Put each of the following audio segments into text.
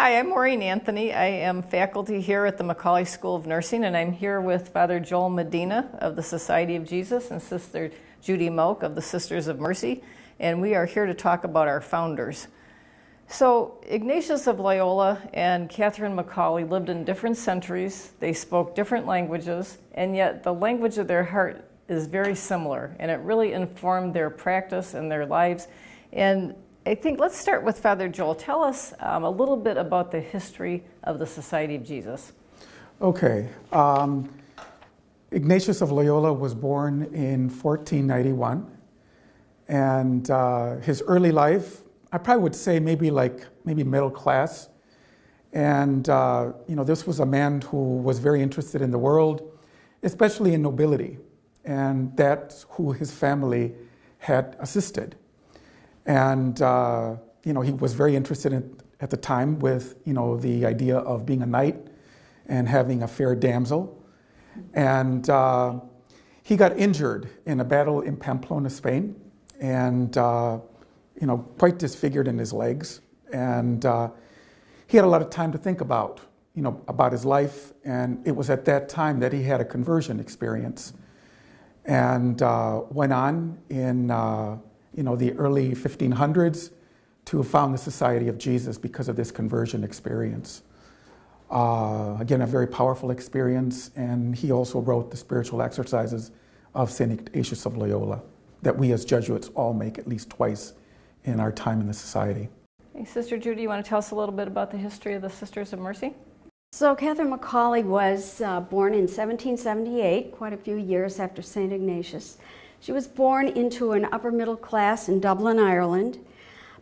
Hi, I'm Maureen Anthony. I am faculty here at the Macaulay School of Nursing, and I'm here with Father Joel Medina of the Society of Jesus and Sister Judy Moak of the Sisters of Mercy, and we are here to talk about our founders. So Ignatius of Loyola and Catherine Macaulay lived in different centuries. They spoke different languages, and yet the language of their heart is very similar, and it really informed their practice and their lives. And I think let's start with Father Joel. Tell us a little bit about the history of the Society of Jesus. Okay. Ignatius of Loyola was born in 1491, and his early life, I probably would say maybe middle class. And this was a man who was very interested in the world, especially in nobility, and that's who his family had assisted. And, he was very interested at the time with, the idea of being a knight and having a fair damsel. And he got injured in a battle in Pamplona, Spain, and, quite disfigured in his legs. And he had a lot of time to think about his life. And it was at that time that he had a conversion experience and went on in the early 1500s to found the Society of Jesus because of this conversion experience. Again, a very powerful experience, and he also wrote the spiritual exercises of St. Ignatius of Loyola that we as Jesuits all make at least twice in our time in the Society. Hey, Sister Judy, you want to tell us a little bit about the history of the Sisters of Mercy? So Catherine Macaulay was born in 1778, quite a few years after St. Ignatius. She was born into an upper middle class in Dublin, Ireland,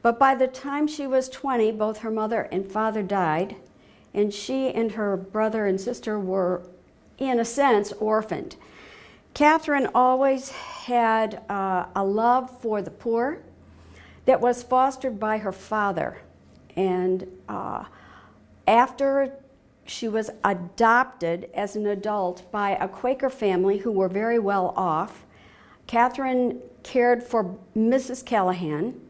but by the time she was 20, both her mother and father died, and she and her brother and sister were, in a sense, orphaned. Catherine always had a love for the poor that was fostered by her father, and after she was adopted as an adult by a Quaker family who were very well off, Catherine cared for Mrs. Callahan,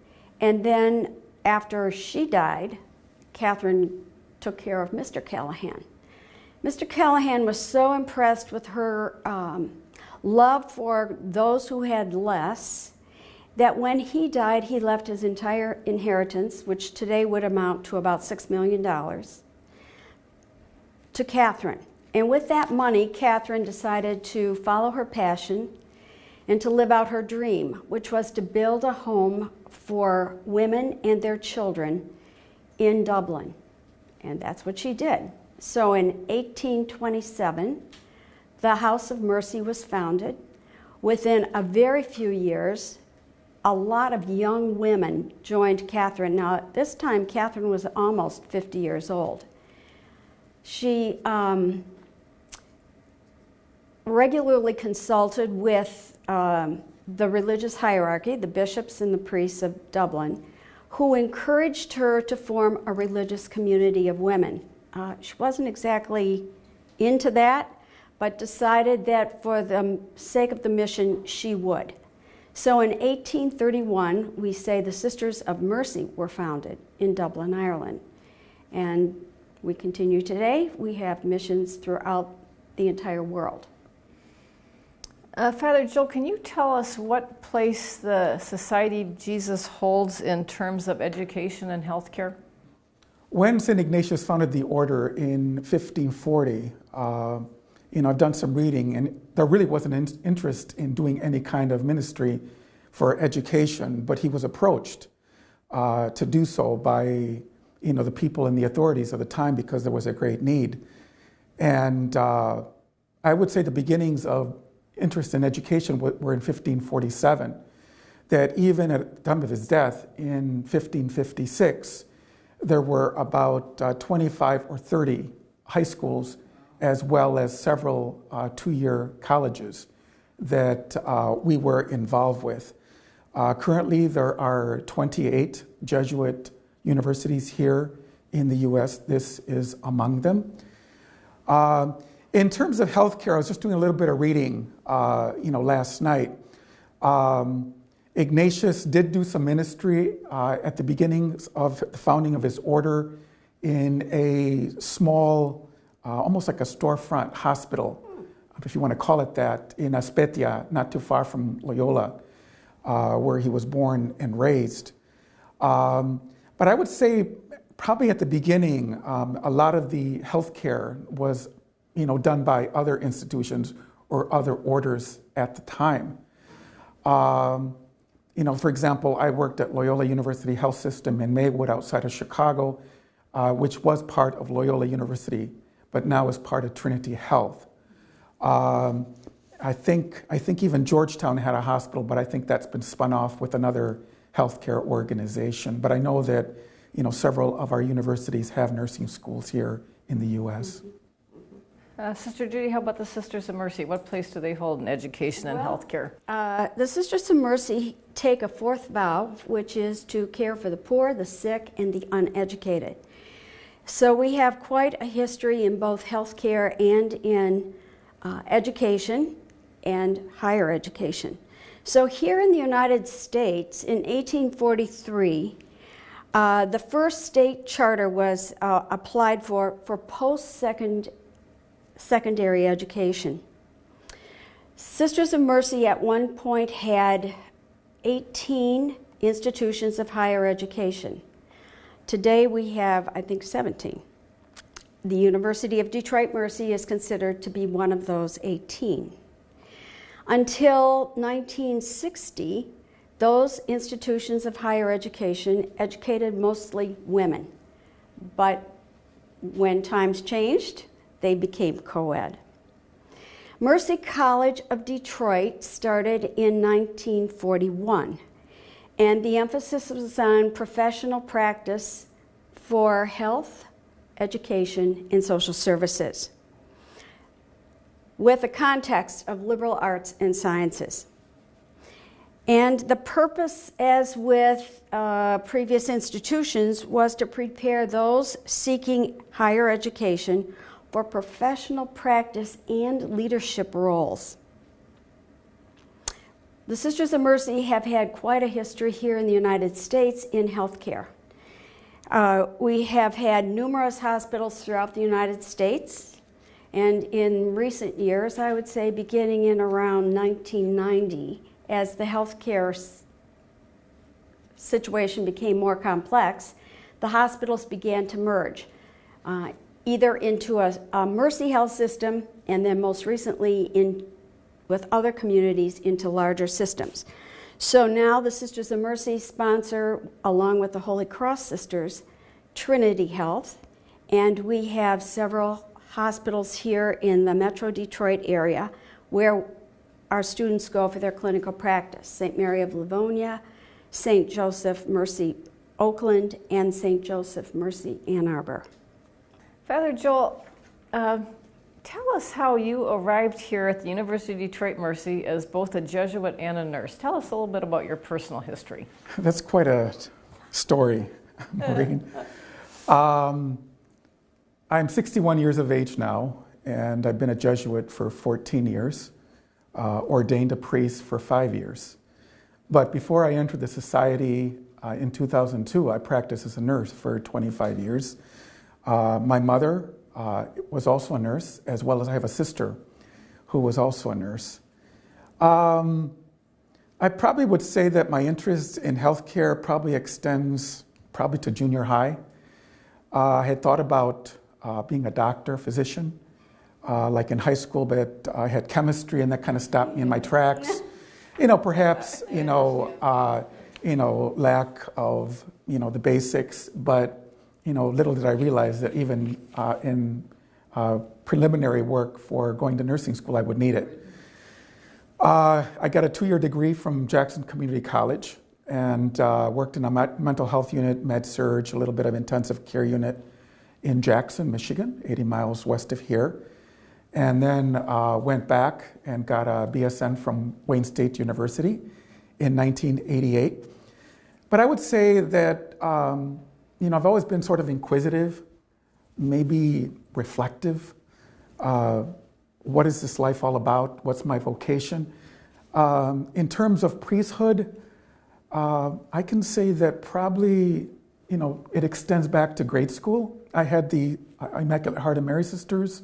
and then after she died, Catherine took care of Mr. Callahan. Mr. Callahan was so impressed with her love for those who had less that when he died, he left his entire inheritance, which today would amount to about $6 million, to Catherine. And with that money, Catherine decided to follow her passion and to live out her dream, which was to build a home for women and their children in Dublin. And that's what she did. So in 1827, the House of Mercy was founded. Within a very few years, a lot of young women joined Catherine. Now, at this time, Catherine was almost 50 years old. She regularly consulted with the religious hierarchy, the bishops and the priests of Dublin, who encouraged her to form a religious community of women. She wasn't exactly into that, but decided that for the sake of the mission, she would. So in 1831, we say the Sisters of Mercy were founded in Dublin, Ireland. And we continue today. We have missions throughout the entire world. Father Joel, can you tell us what place the Society of Jesus holds in terms of education and healthcare? When St. Ignatius founded the order in 1540, I've done some reading, and there really wasn't an interest in doing any kind of ministry for education, but he was approached to do so by the people and the authorities of the time because there was a great need. And I would say the beginnings of interest in education were in 1547, that even at the time of his death in 1556, there were about 25 or 30 high schools as well as several two-year colleges that we were involved with. Currently, there are 28 Jesuit universities here in the U.S. This is among them. In terms of healthcare, I was just doing a little bit of reading, last night. Ignatius did do some ministry at the beginnings of the founding of his order in a small, almost like a storefront hospital, if you want to call it that, in Aspetia, not too far from Loyola, where he was born and raised. But I would say probably at the beginning, a lot of the healthcare was, done by other institutions or other orders at the time. For example, I worked at Loyola University Health System in Maywood outside of Chicago, which was part of Loyola University, but now is part of Trinity Health. I think even Georgetown had a hospital, but I think that's been spun off with another healthcare organization. But I know that, several of our universities have nursing schools here in the U.S. Sister Judy, how about the Sisters of Mercy? What place do they hold in education and healthcare? The Sisters of Mercy take a fourth vow, which is to care for the poor, the sick, and the uneducated. So we have quite a history in both healthcare and in education and higher education. So here in the United States, in 1843, the first state charter was applied for post-secondary education. Sisters of Mercy at one point had 18 institutions of higher education. Today we have, I think, 17. The University of Detroit Mercy is considered to be one of those 18. Until 1960, those institutions of higher education educated mostly women. But when times changed, they became co-ed. Mercy College of Detroit started in 1941, and the emphasis was on professional practice for health, education, and social services, with a context of liberal arts and sciences. And the purpose, as with previous institutions, was to prepare those seeking higher education for professional practice and leadership roles. The Sisters of Mercy have had quite a history here in the United States in healthcare. We have had numerous hospitals throughout the United States, and in recent years, I would say beginning in around 1990, as the healthcare situation became more complex, the hospitals began to merge, either into a Mercy Health system, and then most recently with other communities into larger systems. So now the Sisters of Mercy sponsor, along with the Holy Cross Sisters, Trinity Health, and we have several hospitals here in the Metro Detroit area where our students go for their clinical practice: St. Mary of Livonia, St. Joseph Mercy Oakland, and St. Joseph Mercy Ann Arbor. Father Joel, tell us how you arrived here at the University of Detroit Mercy as both a Jesuit and a nurse. Tell us a little bit about your personal history. That's quite a story, Maureen. I'm 61 years of age now, and I've been a Jesuit for 14 years, ordained a priest for 5 years. But before I entered the society in 2002, I practiced as a nurse for 25 years. My mother was also a nurse, as well as I have a sister who was also a nurse. I probably would say that my interest in healthcare probably extends to junior high. I had thought about being a doctor, physician, like in high school, but I had chemistry, and that kind of stopped me in my tracks. Perhaps lack of the basics, but little did I realize that even in preliminary work for going to nursing school, I would need it. I got a 2-year degree from Jackson Community College and worked in a mental health unit, med-surg, a little bit of intensive care unit in Jackson, Michigan, 80 miles west of here. And then went back and got a BSN from Wayne State University in 1988. But I would say that, I've always been sort of inquisitive, maybe reflective. What is this life all about? What's my vocation? In terms of priesthood, I can say that probably, it extends back to grade school. I had the Immaculate Heart of Mary Sisters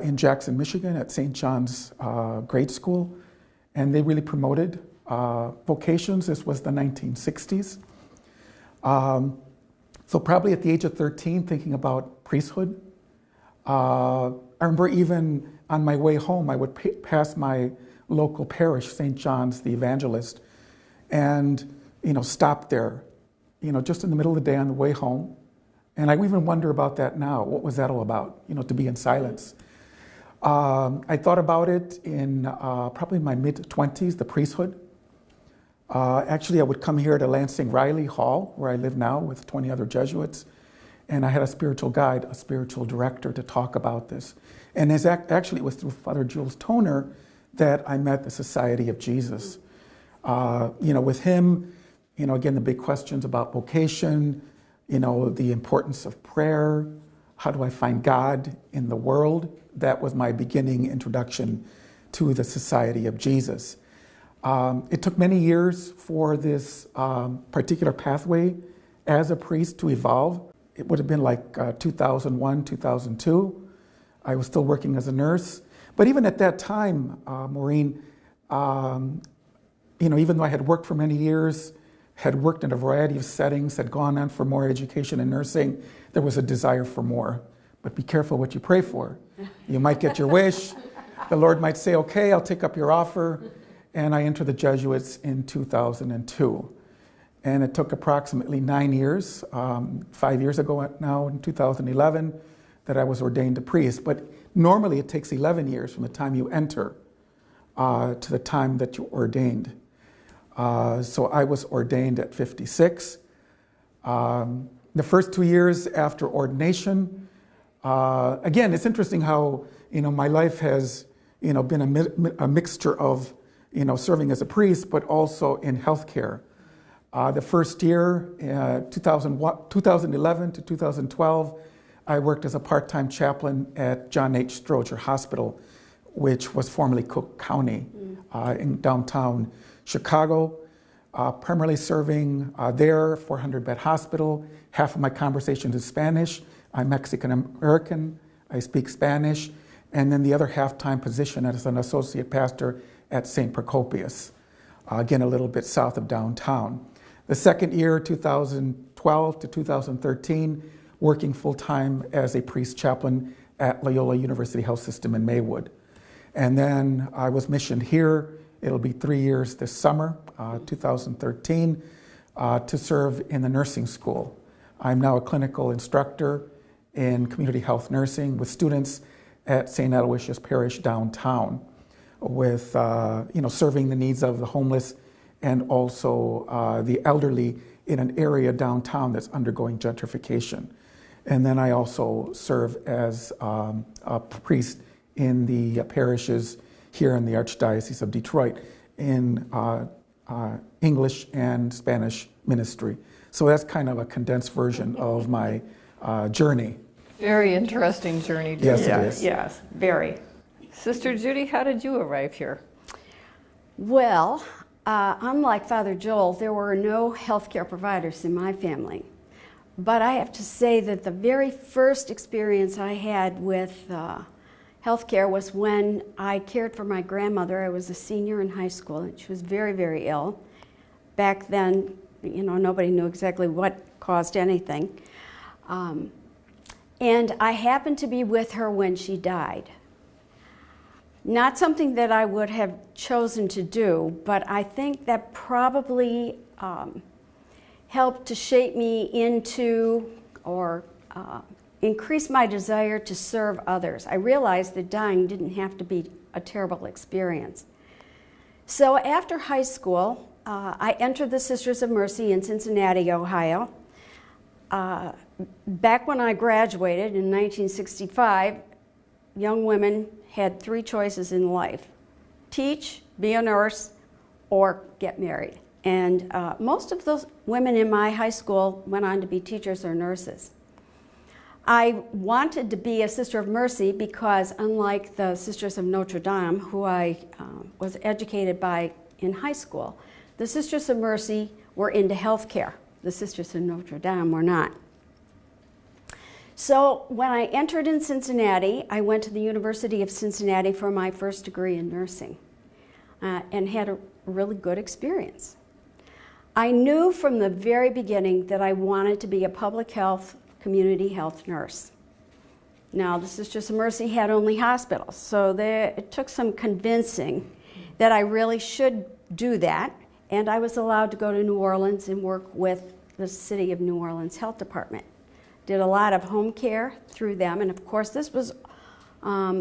in Jackson, Michigan at St. John's Grade School, and they really promoted vocations. This was the 1960s. So probably at the age of 13, thinking about priesthood. I remember even on my way home, I would pass my local parish, St. John's the Evangelist, and stop there, just in the middle of the day on the way home. And I even wonder about that now. What was that all about? To be in silence. I thought about it in probably my mid-20s, the priesthood. Actually, I would come here to Lansing Riley Hall, where I live now with 20 other Jesuits, and I had a spiritual guide, a spiritual director to talk about this. And actually, it was through Father Jules Toner that I met the Society of Jesus. With him, again, the big questions about vocation, the importance of prayer, how do I find God in the world? That was my beginning introduction to the Society of Jesus. It took many years for this particular pathway as a priest to evolve. It would have been like 2001, 2002. I was still working as a nurse. But even at that time, Maureen, even though I had worked for many years, had worked in a variety of settings, had gone on for more education in nursing, there was a desire for more. But be careful what you pray for. You might get your wish. The Lord might say, okay, I'll take up your offer. And I entered the Jesuits in 2002. And it took approximately 9 years, 5 years ago now, in 2011, that I was ordained a priest. But normally it takes 11 years from the time you enter to the time that you're ordained. So I was ordained at 56. The first 2 years after ordination, again, it's interesting how, my life has, been a mixture of, serving as a priest, but also in healthcare. The first year, 2011 to 2012, I worked as a part-time chaplain at John H. Stroger Hospital, which was formerly Cook County in downtown Chicago, primarily serving there, 400-bed hospital. Half of my conversation is Spanish. I'm Mexican-American. I speak Spanish. And then the other half-time position as an associate pastor at St. Procopius, again, a little bit south of downtown. The second year, 2012 to 2013, working full-time as a priest chaplain at Loyola University Health System in Maywood. And then I was missioned here. It'll be 3 years this summer, 2013, to serve in the nursing school. I'm now a clinical instructor in community health nursing with students at St. Aloysius Parish downtown, with serving the needs of the homeless and also the elderly in an area downtown that's undergoing gentrification. And then I also serve as a priest in the parishes here in the Archdiocese of Detroit in English and Spanish ministry. So that's kind of a condensed version of my journey. Very interesting journey. Yes, it is. Yes, very. Sister Judy, how did you arrive here? Well, unlike Father Joel, there were no healthcare providers in my family. But I have to say that the very first experience I had with healthcare was when I cared for my grandmother. I was a senior in high school, and she was very, very ill. Back then, nobody knew exactly what caused anything. And I happened to be with her when she died. Not something that I would have chosen to do, but I think that probably helped to shape me into or increase my desire to serve others. I realized that dying didn't have to be a terrible experience. So after high school, I entered the Sisters of Mercy in Cincinnati, Ohio. Back when I graduated in 1965, young women had 3 choices in life: teach, be a nurse, or get married. And most of those women in my high school went on to be teachers or nurses. I wanted to be a Sister of Mercy because, unlike the Sisters of Notre Dame, who I was educated by in high school, the Sisters of Mercy were into health care. The Sisters of Notre Dame were not. So when I entered in Cincinnati, I went to the University of Cincinnati for my first degree in nursing and had a really good experience. I knew from the very beginning that I wanted to be a public health, community health nurse. Now, this is just Mercy had only hospitals, so it took some convincing that I really should do that, and I was allowed to go to New Orleans and work with the City of New Orleans Health Department. Did a lot of home care through them, and of course this was,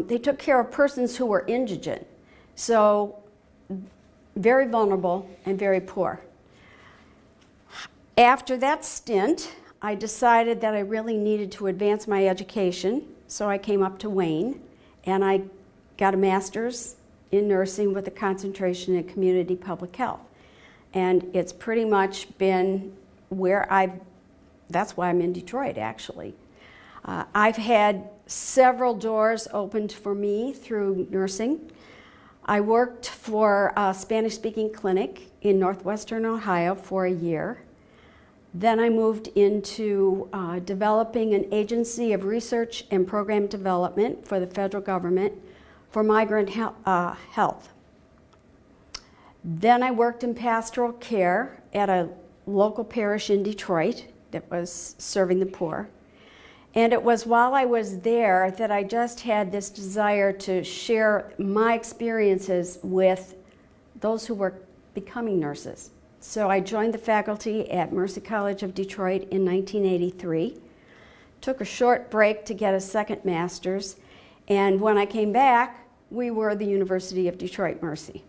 they took care of persons who were indigent, so very vulnerable and very poor. After that stint, I decided that I really needed to advance my education, so I came up to Wayne, and I got a master's in nursing with a concentration in community public health. And it's pretty much been where that's why I'm in Detroit, actually. I've had several doors opened for me through nursing. I worked for a Spanish-speaking clinic in northwestern Ohio for a year. Then I moved into developing an agency of research and program development for the federal government for migrant health. Then I worked in pastoral care at a local parish in Detroit that was serving the poor. And it was while I was there that I just had this desire to share my experiences with those who were becoming nurses. So I joined the faculty at Mercy College of Detroit in 1983, took a short break to get a second master's, and when I came back, we were the University of Detroit Mercy.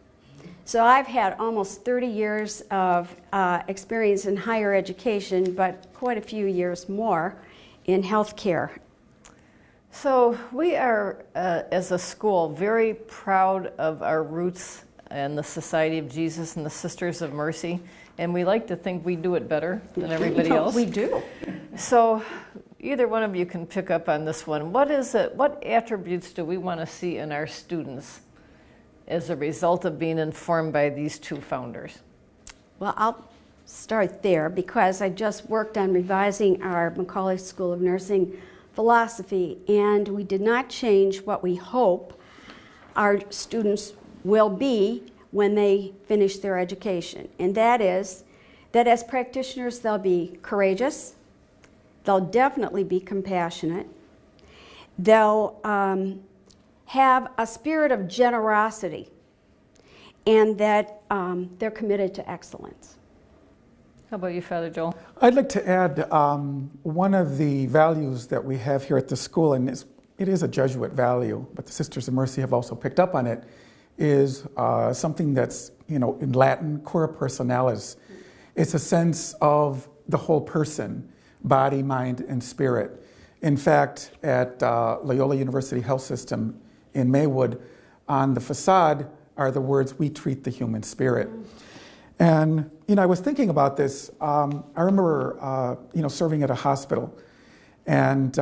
So I've had almost 30 years of experience in higher education, but quite a few years more in healthcare. So we are, as a school, very proud of our roots and the Society of Jesus and the Sisters of Mercy, and we like to think we do it better than everybody else. We do. So either one of you can pick up on this one. What is it? What attributes do we want to see in our students as a result of being informed by these two founders? Well, I'll start there because I just worked on revising our Macaulay School of Nursing philosophy, and we did not change what we hope our students will be when they finish their education. And that is that as practitioners, they'll be courageous, they'll definitely be compassionate, they'll have a spirit of generosity, and that they're committed to excellence. How about you, Father Joel? I'd like to add one of the values that we have here at the school, and it is a Jesuit value, but the Sisters of Mercy have also picked up on it, is something that's, in Latin, cura personalis. It's a sense of the whole person, body, mind, and spirit. In fact, at Loyola University Health System in Maywood, on the facade are the words, "We treat the human spirit." And, I was thinking about this. I remember, serving at a hospital and,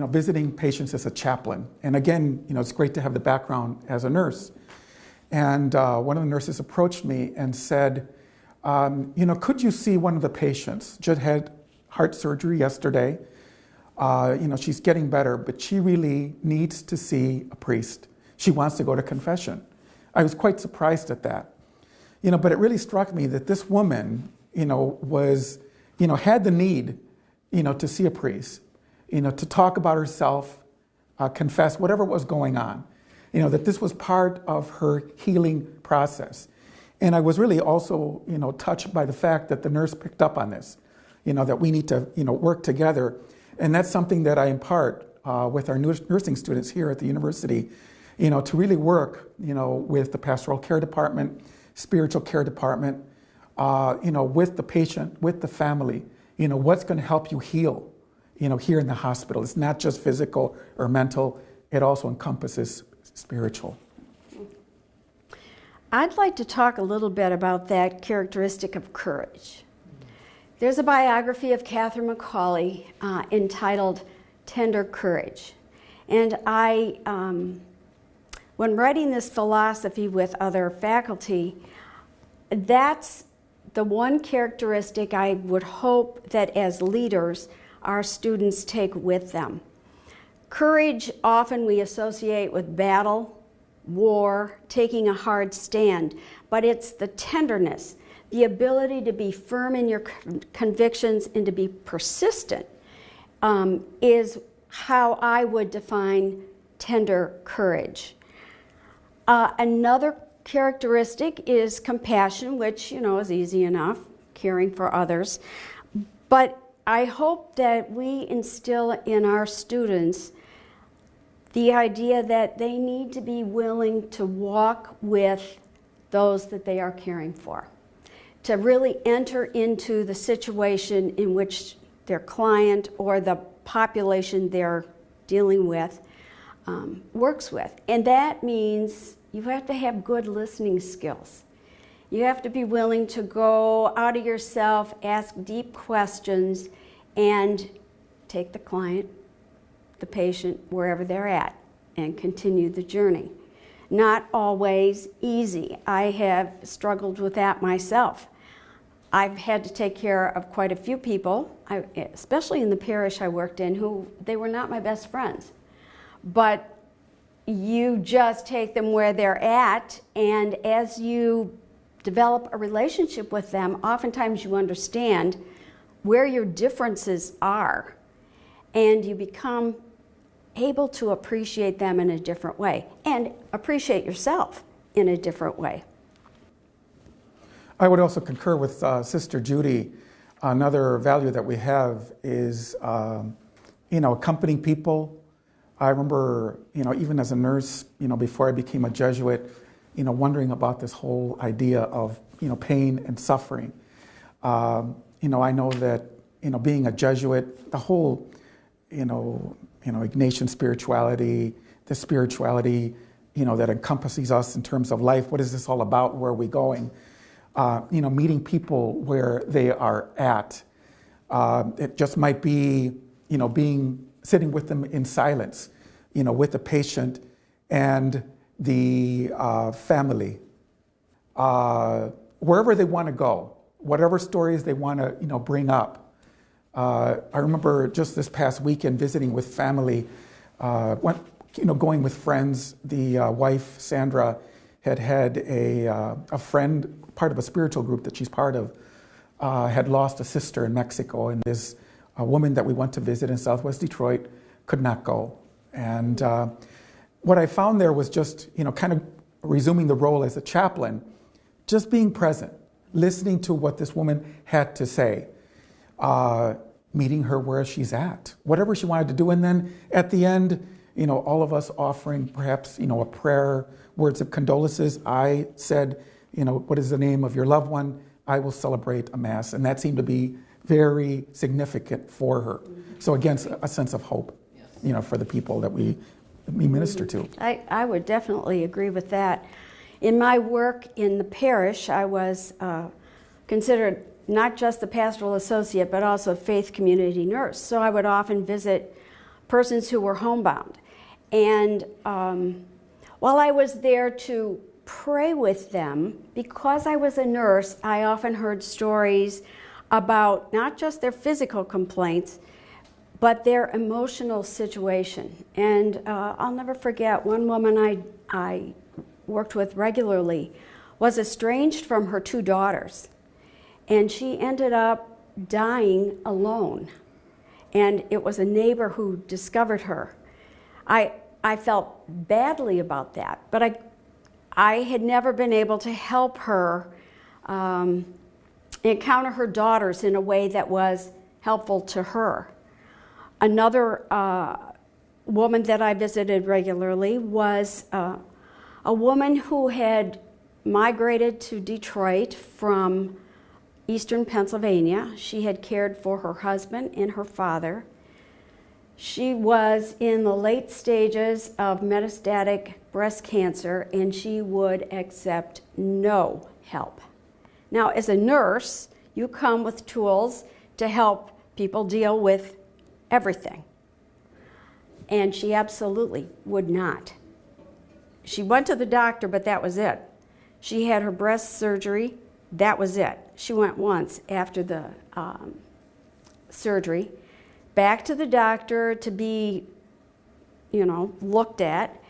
visiting patients as a chaplain. And again, it's great to have the background as a nurse. And one of the nurses approached me and said, could you see one of the patients? Just had heart surgery yesterday. She's getting better, but she really needs to see a priest. She wants to go to confession. I was quite surprised at that. But it really struck me that this woman, was, had the need, to see a priest, to talk about herself, confess whatever was going on, that this was part of her healing process. And I was really also, touched by the fact that the nurse picked up on this, that we need to, work together. And that's something that I impart with our nursing students here at the university, to really work, with the pastoral care department, spiritual care department, with the patient, with the family, what's going to help you heal, here in the hospital. It's not just physical or mental, it also encompasses spiritual. I'd like to talk a little bit about that characteristic of courage. There's a biography of Catherine Macaulay entitled Tender Courage. And I, when writing this philosophy with other faculty, that's the one characteristic I would hope that as leaders our students take with them. Courage often we associate with battle, war, taking a hard stand, but it's the tenderness, the ability to be firm in your convictions and to be persistent is how I would define tender courage. Another characteristic is compassion, which, is easy enough, caring for others. But I hope that we instill in our students the idea that they need to be willing to walk with those that they are caring for, to really enter into the situation in which their client or the population they're dealing with works with. And that means you have to have good listening skills. You have to be willing to go out of yourself, ask deep questions, and take the client, the patient, wherever they're at, and continue the journey. Not always easy. I have struggled with that myself. I've had to take care of quite a few people, especially in the parish I worked in, who they were not my best friends. But you just take them where they're at, and as you develop a relationship with them, oftentimes you understand where your differences are, and you become able to appreciate them in a different way and appreciate yourself in a different way. I would also concur with Sister Judy. Another value that we have is, accompanying people. I remember, even as a nurse, before I became a Jesuit, wondering about this whole idea of, pain and suffering. I know that, being a Jesuit, the whole, Ignatian spirituality, the spirituality, that encompasses us in terms of life. What is this all about? Where are we going? Meeting people where they are at. It just might be, sitting with them in silence, with the patient and the family, wherever they want to go, whatever stories they want to, bring up. I remember just this past weekend visiting with family, going with friends. The wife, Sandra, had a friend, part of a spiritual group that she's part of, had lost a sister in Mexico, and this woman that we went to visit in Southwest Detroit could not go. And what I found there was just, kind of resuming the role as a chaplain, just being present, listening to what this woman had to say, meeting her where she's at, whatever she wanted to do. And then at the end, all of us offering perhaps, a prayer, words of condolences. I said, what is the name of your loved one? I will celebrate a Mass. And that seemed to be very significant for her. So again, a sense of hope, for the people that we minister to. I would definitely agree with that. In my work in the parish, I was considered not just the pastoral associate, but also faith community nurse. So I would often visit persons who were homebound. And while I was there to pray with them, because I was a nurse, I often heard stories about not just their physical complaints, but their emotional situation. And I'll never forget, one woman I worked with regularly was estranged from her two daughters, and she ended up dying alone. And it was a neighbor who discovered her. I felt badly about that, but I had never been able to help her encounter her daughters in a way that was helpful to her. Another woman that I visited regularly was a woman who had migrated to Detroit from eastern Pennsylvania. She had cared for her husband and her father. She was in the late stages of metastatic breast cancer, and she would accept no help. Now, as a nurse, you come with tools to help people deal with everything. And she absolutely would not. She went to the doctor, but that was it. She had her breast surgery, that was it. She went once after the surgery. back to the doctor to be, looked at.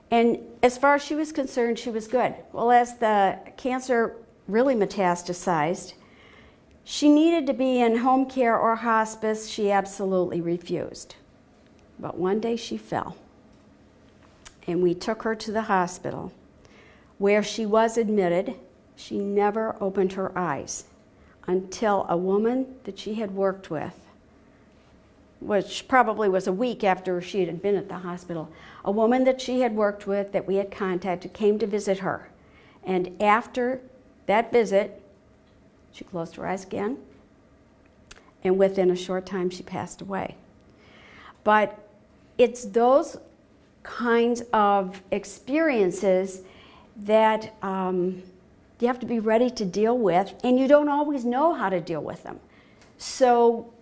And as far as she was concerned, she was good. Well, as the cancer really metastasized, she needed to be in home care or hospice. She absolutely refused. But one day she fell, and we took her to the hospital, where she was admitted. She never opened her eyes until a woman that she had worked with, which probably was a week after she had been at the hospital, a woman that she had worked with that we had contacted came to visit her. And after that visit, she closed her eyes again, and within a short time she passed away. But it's those kinds of experiences that you have to be ready to deal with, and you don't always know how to deal with them. So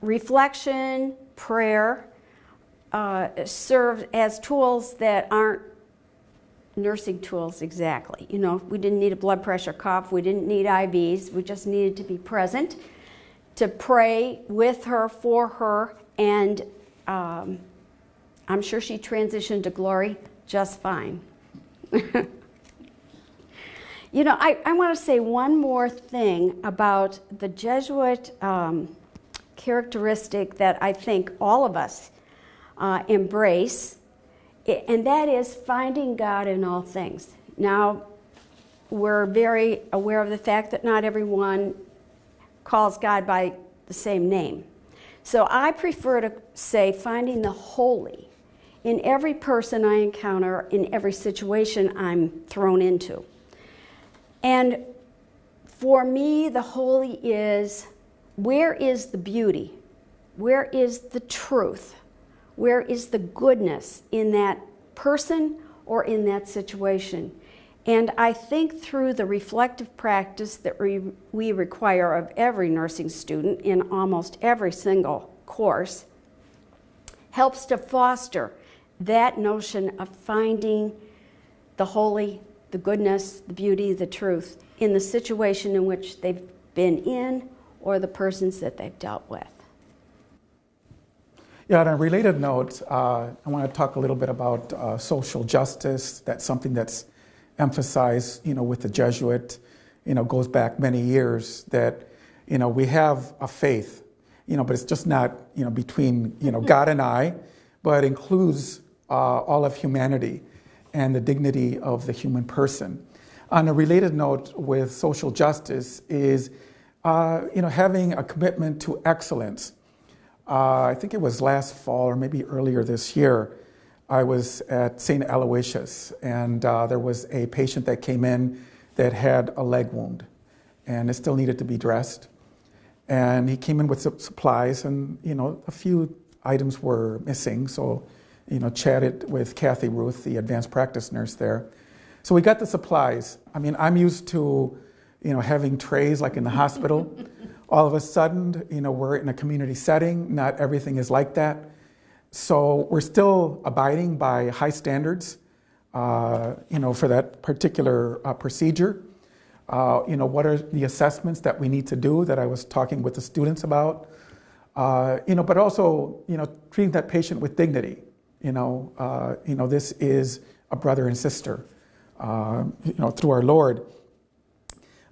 reflection, prayer serve as tools that aren't nursing tools exactly. We didn't need a blood pressure cuff, we didn't need IVs, we just needed to be present, to pray with her, for her, and I'm sure she transitioned to glory just fine. I want to say one more thing about the Jesuit characteristic that I think all of us embrace, and that is finding God in all things. Now, we're very aware of the fact that not everyone calls God by the same name. So I prefer to say finding the holy in every person I encounter, in every situation I'm thrown into. And for me, the holy is, where is the beauty? Where is the truth? Where is the goodness in that person or in that situation? And I think through the reflective practice that we require of every nursing student in almost every single course, helps to foster that notion of finding the holy, the goodness, the beauty, the truth in the situation in which they've been in or the persons that they've dealt with. Yeah, on a related note, I want to talk a little bit about social justice. That's something that's emphasized, with the Jesuit, goes back many years, that, we have a faith, but it's just not, between, God and I, but includes all of humanity and the dignity of the human person. On a related note with social justice is, having a commitment to excellence. I think it was last fall or maybe earlier this year, I was at St. Aloysius, and there was a patient that came in that had a leg wound, and it still needed to be dressed. And he came in with supplies, and a few items were missing, so chatted with Kathy Ruth, the advanced practice nurse there. So we got the supplies. I mean, I'm used to having trays like in the hospital. All of a sudden, we're in a community setting. Not everything is like that. So we're still abiding by high standards, for that particular procedure. What are the assessments that we need to do that I was talking with the students about? But also, treating that patient with dignity. This is a brother and sister, through our Lord.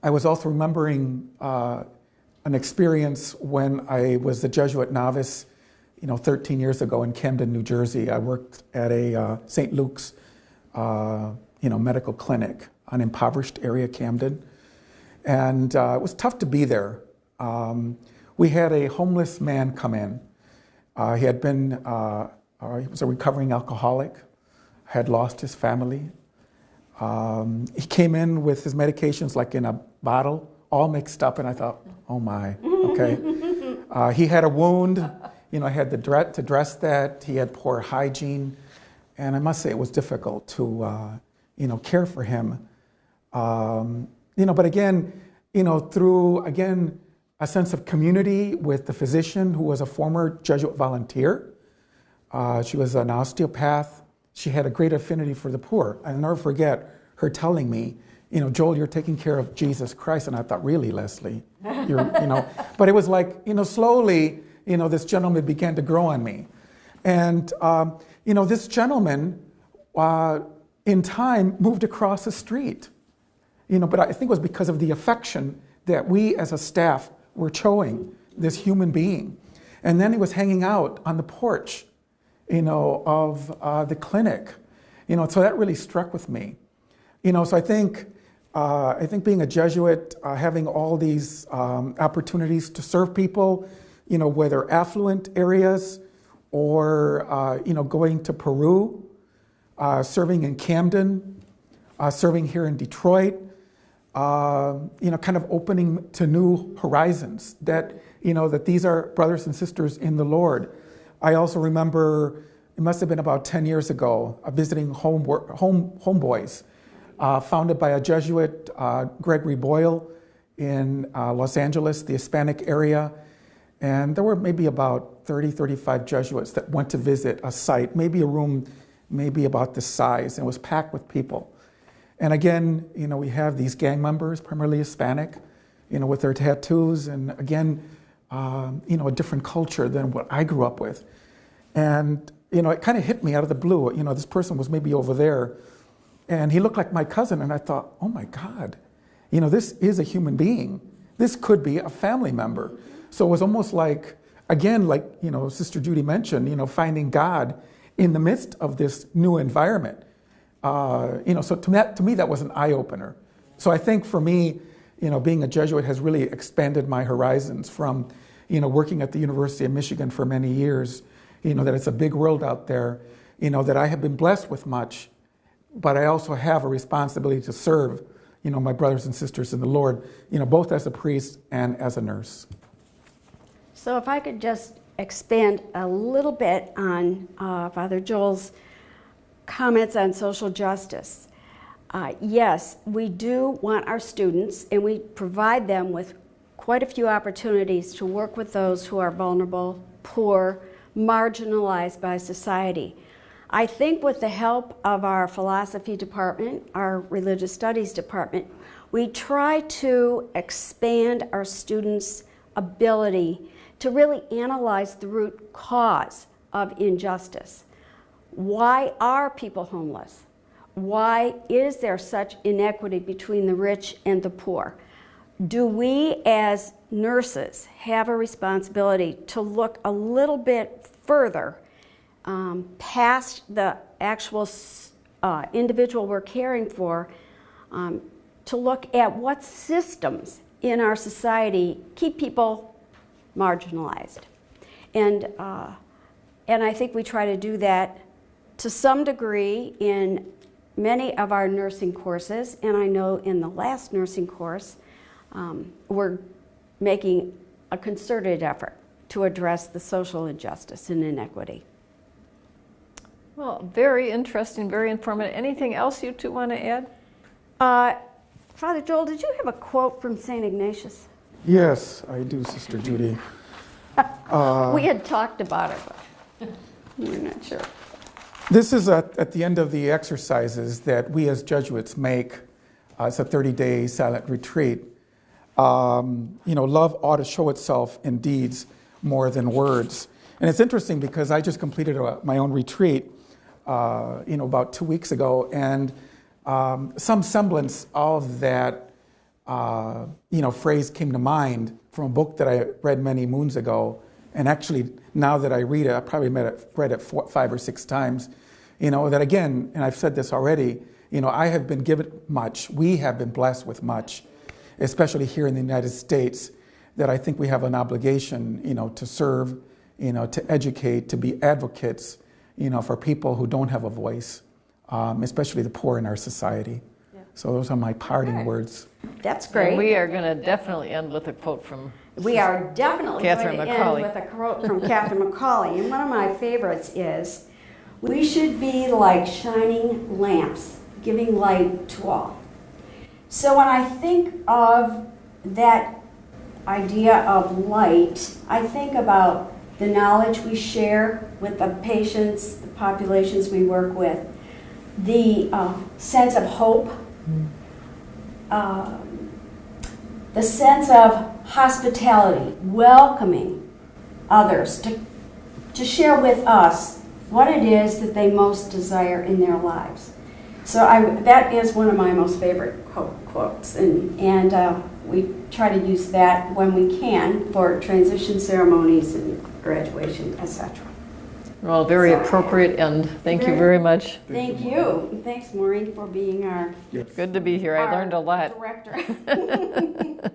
I was also remembering an experience when I was a Jesuit novice, 13 years ago in Camden, New Jersey. I worked at a St. Luke's, medical clinic, an impoverished area, Camden. And it was tough to be there. We had a homeless man come in. He had been, he was a recovering alcoholic, had lost his family. He came in with his medications like in a bottle, all mixed up, and I thought, oh my, okay. He had a wound, I had to dress that. He had poor hygiene, and I must say it was difficult to, care for him. But again, through, again, a sense of community with the physician who was a former Jesuit volunteer. She was an osteopath. She had a great affinity for the poor. I'll never forget her telling me, Joel, you're taking care of Jesus Christ. And I thought, really, Leslie? But it was like, slowly, this gentleman began to grow on me. And, this gentleman, in time, moved across the street. But I think it was because of the affection that we as a staff were showing this human being. And then he was hanging out on the porch, of the clinic. So that really struck with me. So I think being a Jesuit, having all these opportunities to serve people, whether affluent areas or, going to Peru, serving in Camden, serving here in Detroit, kind of opening to new horizons that, that these are brothers and sisters in the Lord. I also remember, it must have been about 10 years ago, visiting Homeboys, founded by a Jesuit, Gregory Boyle, in Los Angeles, the Hispanic area. And there were maybe about 30, 35 Jesuits that went to visit a site, maybe a room, maybe about this size, and it was packed with people. And again, we have these gang members, primarily Hispanic, with their tattoos, and again, a different culture than what I grew up with. And, it kind of hit me out of the blue. This person was maybe over there, and he looked like my cousin, and I thought, oh my God, this is a human being. This could be a family member. So it was almost like, again, like, Sister Judy mentioned, finding God in the midst of this new environment. So to me, that was an eye-opener. So I think for me, being a Jesuit has really expanded my horizons from, working at the University of Michigan for many years, that it's a big world out there, that I have been blessed with much, but I also have a responsibility to serve, my brothers and sisters in the Lord, both as a priest and as a nurse. So if I could just expand a little bit on Father Joel's comments on social justice. Yes, we do want our students, and we provide them with quite a few opportunities to work with those who are vulnerable, poor, marginalized by society. I think with the help of our philosophy department, our religious studies department, we try to expand our students' ability to really analyze the root cause of injustice. Why are people homeless? Why is there such inequity between the rich and the poor? Do we as nurses have a responsibility to look a little bit further past the actual individual we're caring for, to look at what systems in our society keep people marginalized? And I think we try to do that to some degree in many of our nursing courses, and I know in the last nursing course, we're making a concerted effort to address the social injustice and inequity. Well, very interesting, very informative. Anything else you two want to add? Father Joel, did you have a quote from St. Ignatius? Yes, I do, Sister Judy. We had talked about it, but we're not sure. This is at the end of the exercises that we as Jesuits make. It's a 30-day silent retreat. Love ought to show itself in deeds more than words. And it's interesting because I just completed my own retreat, about 2 weeks ago, and some semblance of that, phrase came to mind from a book that I read many moons ago. And actually, now that I read it, I probably read it 5 or 6 times, that again, and I've said this already, I have been given much, we have been blessed with much, especially here in the United States, that I think we have an obligation, to serve, to educate, to be advocates, for people who don't have a voice, especially the poor in our society. Yeah. So those are my parting words. That's great. And we are going to definitely end with a quote from We are definitely Catherine going to McCauley. end with a quote from Catherine McCauley. And one of my favorites is, "We should be like shining lamps, giving light to all." So when I think of that idea of light, I think about the knowledge we share with the patients, the populations we work with, the sense of hope, the sense of hospitality, welcoming others, to share with us what it is that they most desire in their lives. So that is one of my most favorite quotes, and we try to use that when we can for transition ceremonies and graduation, etc. Well, very appropriate end. Thank you very much. Thank you. Thanks, Maureen, for being our Good to be here. I learned a lot. Director.